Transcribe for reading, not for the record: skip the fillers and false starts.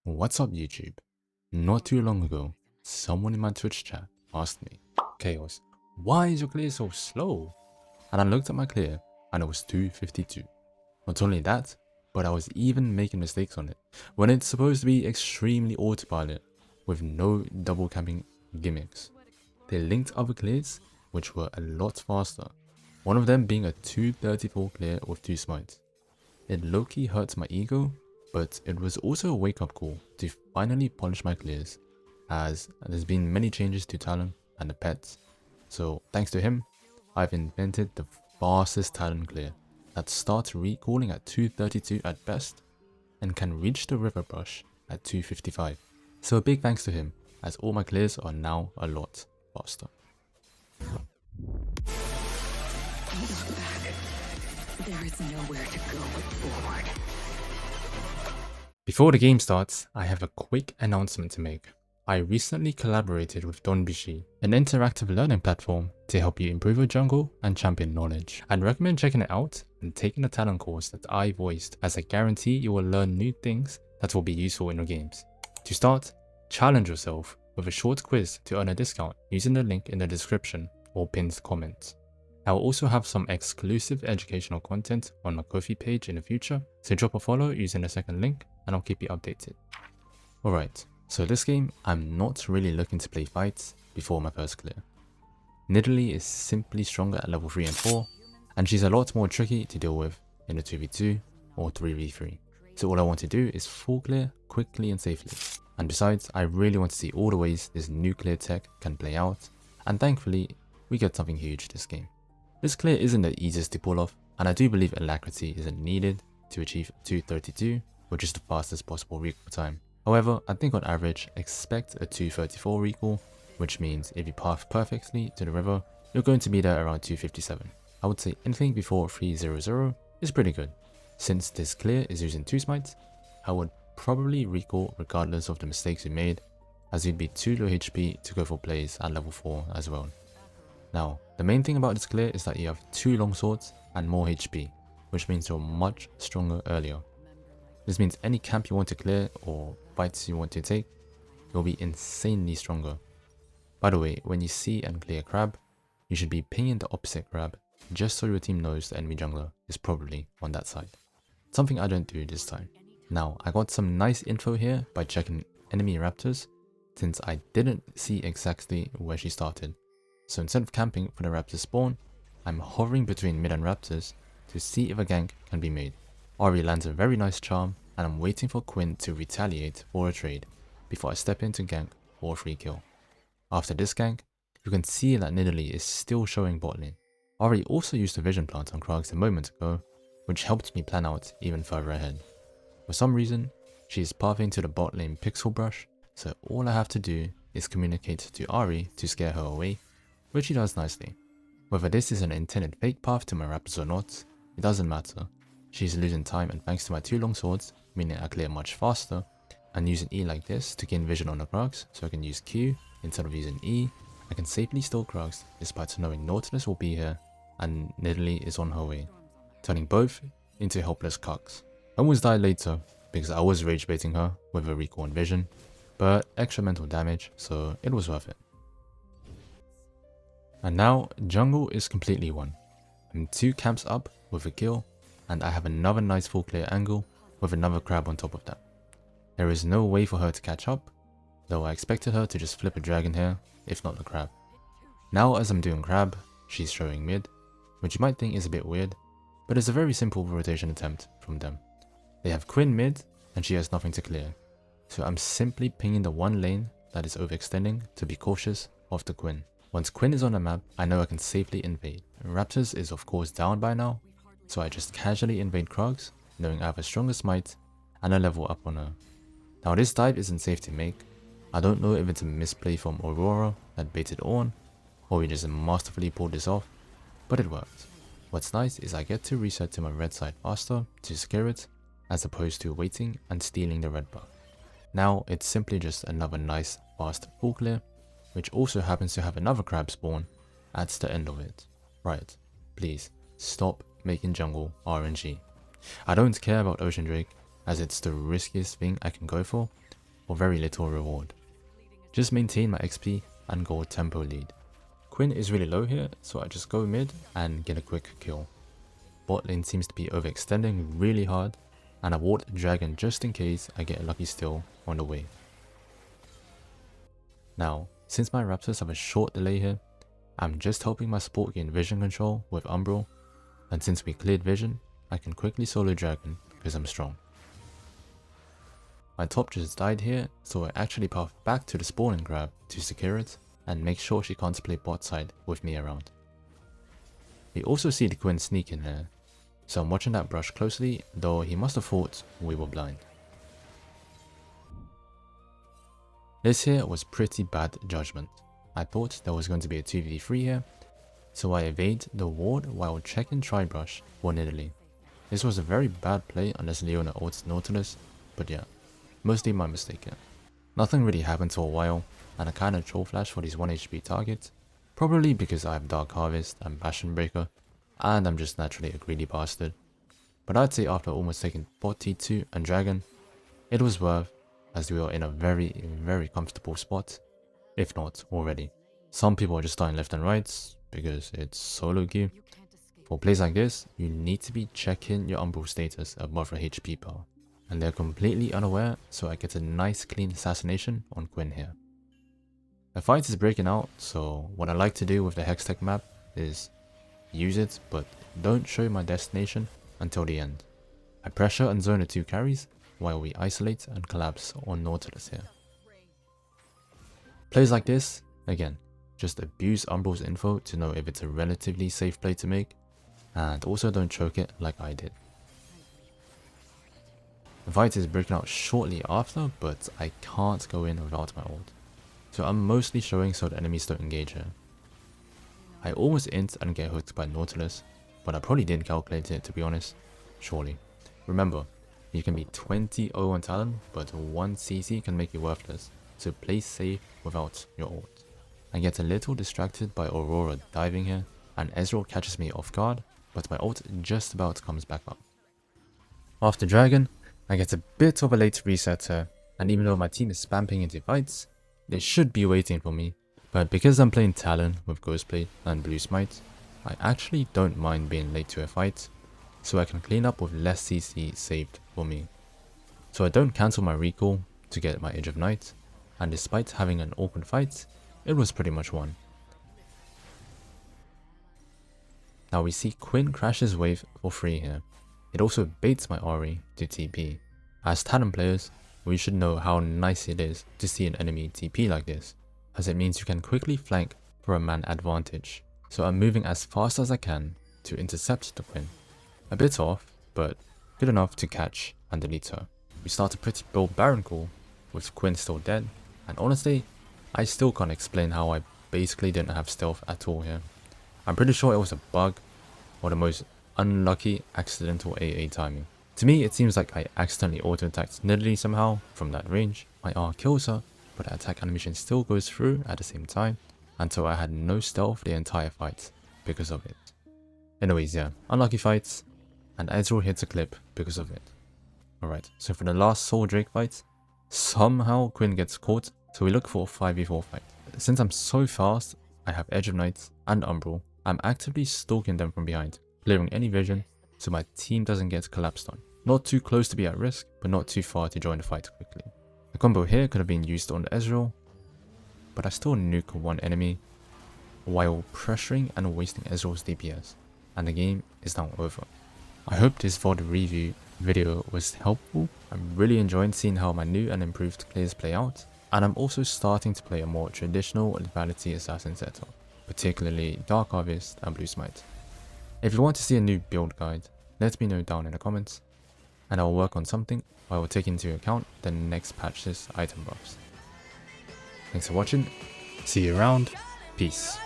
What's up YouTube? Not too long ago, someone in my Twitch chat asked me, Chaos, why is your clear so slow? And I looked at my clear and it was 252. Not only that, but I was even making mistakes on it, when it's supposed to be extremely autopilot, with no double camping gimmicks. They linked other clears, which were a lot faster, one of them being a 234 clear with 2 smites. It low-key hurts my ego, but it was also a wake-up call to finally polish my clears, as there's been many changes to Talon and the pets. So thanks to him, I've invented the fastest Talon clear that starts recalling at 232 at best and can reach the river brush at 255. So a big thanks to him, as all my clears are now a lot faster. Look back. There is nowhere to go but forward. Before the game starts, I have a quick announcement to make. I recently collaborated with Donbishi, an interactive learning platform to help you improve your jungle and champion knowledge. I'd recommend checking it out and taking the Talon course that I voiced, as I guarantee you will learn new things that will be useful in your games. To start, challenge yourself with a short quiz to earn a discount using the link in the description or pinned comment. I will also have some exclusive educational content on my Ko-fi page in the future, so drop a follow using the second link and I'll keep you updated. Alright, so this game I'm not really looking to play fights before my first clear. Nidalee is simply stronger at level 3 and 4, and she's a lot more tricky to deal with in a 2v2 or 3v3. So all I want to do is full clear quickly and safely. And besides, I really want to see all the ways this new clear tech can play out, and thankfully we get something huge this game. This clear isn't the easiest to pull off, and I do believe alacrity isn't needed to achieve 232, which is the fastest possible recall time. However, I think on average, expect a 234 recall, which means if you path perfectly to the river, you're going to be there around 257. I would say anything before 300 is pretty good. Since this clear is using 2 smites, I would probably recall regardless of the mistakes you made, as you'd be too low HP to go for plays at level 4 as well. Now, the main thing about this clear is that you have 2 long swords and more HP, which means you're much stronger earlier. This means any camp you want to clear or fights you want to take, you'll be insanely stronger. By the way, when you see and clear crab, you should be pinging the opposite crab, just so your team knows the enemy jungler is probably on that side. Something I don't do this time. Now, I got some nice info here by checking enemy raptors, since I didn't see exactly where she started. So instead of camping for the raptor spawn, I'm hovering between mid and raptors to see if a gank can be made. Ahri lands a very nice charm, and I'm waiting for Quinn to retaliate for a trade before I step in to gank or free kill. After this gank, you can see that Nidalee is still showing bot lane. Ahri also used a vision plant on Kha'zix a moment ago, which helped me plan out even further ahead. For some reason, she is pathing to the bot lane pixel brush, so all I have to do is communicate to Ahri to scare her away, which she does nicely. Whether this is an intended fake path to my raptors or not, it doesn't matter. She's losing time, and thanks to my 2 long swords, meaning I clear much faster, and using E like this to gain vision on the Kha'zix so I can use Q instead of using E, I can safely steal Kha'zix despite knowing Nautilus will be here and Nidalee is on her way, turning both into helpless cucks. I almost died later because I was rage baiting her with a recall and vision, but extra mental damage, so it was worth it. And now, jungle is completely won. I'm 2 camps up with a kill, and I have another nice full clear angle with another crab on top of that. There is no way for her to catch up, though I expected her to just flip a dragon here, if not the crab. Now as I'm doing crab, she's showing mid, which you might think is a bit weird, but it's a very simple rotation attempt from them. They have Quinn mid, and she has nothing to clear, so I'm simply pinging the one lane that is overextending to be cautious of the Quinn. Once Quinn is on the map, I know I can safely invade. Raptors is of course down by now, so I just casually invade Kha'zix, knowing I have a stronger smite and a level up on her. Now this dive isn't safe to make. I don't know if it's a misplay from Aurora that baited on, or we just masterfully pulled this off, but it worked. What's nice is I get to reset to my red side faster to secure it, as opposed to waiting and stealing the red buff. Now it's simply just another nice fast full clear, which also happens to have another crab spawn at the end of it. Right, please stop making jungle RNG. I don't care about Ocean Drake, as it's the riskiest thing I can go for very little reward. Just maintain my XP and gold tempo lead. Quinn is really low here, so I just go mid and get a quick kill. Bot lane seems to be overextending really hard, and I ward dragon just in case I get a lucky steal on the way. Now, since my raptors have a short delay here, I'm just helping my support gain vision control with Umbral, and since we cleared vision, I can quickly solo dragon because I'm strong. My top just died here, so I actually path back to the spawn and grab to secure it and make sure she can't play bot side with me around. We also see the Quinn sneak in here, so I'm watching that brush closely, though he must have thought we were blind. This here was pretty bad judgment. I thought there was going to be a 2v3 here, so I evade the ward while checking Tribrush one-handedly. This was a very bad play unless Leona ults Nautilus, but yeah, mostly my mistake here. Nothing really happened for a while, and I kinda troll flash for these 1 HP targets, probably because I have Dark Harvest and Passion Breaker, and I'm just naturally a greedy bastard. But I'd say after almost taking bot T2 and Dragon, it was worth, as we are in a very comfortable spot, if not already. Some people are just starting left and right because it's solo queue. For plays like this, you need to be checking your Umbral status above your HP bar, and they're completely unaware, so I get a nice clean assassination on Quinn here. The fight is breaking out, so what I like to do with the Hextech map is use it, but don't show my destination until the end. I pressure and zone the 2 carries, while we isolate and collapse on Nautilus here. Plays like this, again, just abuse Umbral's info to know if it's a relatively safe play to make, and also don't choke it like I did. The fight is breaking out shortly after, but I can't go in without my ult, so I'm mostly showing so the enemies don't engage here. I almost int and get hooked by Nautilus, but I probably didn't calculate it, to be honest, surely. Remember, you can be 20-0 on Talon, but 1 CC can make you worthless, so play safe without your ult. I get a little distracted by Aurora diving here, and Ezreal catches me off guard, but my ult just about comes back up. After Dragon, I get a bit of a late reset here, and even though my team is spamming into fights, they should be waiting for me, but because I'm playing Talon with Ghostblade and Blue Smite, I actually don't mind being late to a fight, so I can clean up with less CC saved for me. So I don't cancel my recall to get my Edge of Night, and despite having an awkward fight, it was pretty much won. Now we see Quinn crashes wave for free here. It also baits my Ahri to TP. As Talon players, we should know how nice it is to see an enemy TP like this, as it means you can quickly flank for a man advantage. So I'm moving as fast as I can to intercept the Quinn. A bit off, but good enough to catch and delete her. We start a pretty bold Baron call, with Quinn still dead, and honestly, I still can't explain how I basically didn't have stealth at all here. I'm pretty sure it was a bug, or the most unlucky accidental AA timing. To me, it seems like I accidentally auto-attacked Nidalee somehow from that range. My R kills her, but the attack animation still goes through at the same time, until I had no stealth the entire fight because of it. Anyways, yeah, unlucky fights, and Ezreal hits a clip because of it. Alright, so for the last Soul Drake fight, somehow Quinn gets caught, so we look for a 5v4 fight. Since I'm so fast, I have Edge of Night and Umbral, I'm actively stalking them from behind, clearing any vision so my team doesn't get collapsed on. Not too close to be at risk, but not too far to join the fight quickly. The combo here could have been used on Ezreal, but I still nuke one enemy while pressuring and wasting Ezreal's DPS, and the game is now over. I hope this VOD review video was helpful. I'm really enjoying seeing how my new and improved clears play out, and I'm also starting to play a more traditional Duality Assassin setup, particularly Dark Harvest and Blue Smite. If you want to see a new build guide, let me know down in the comments, and I'll work on something I will take into account the next patch's item buffs. Thanks for watching, see you around, peace.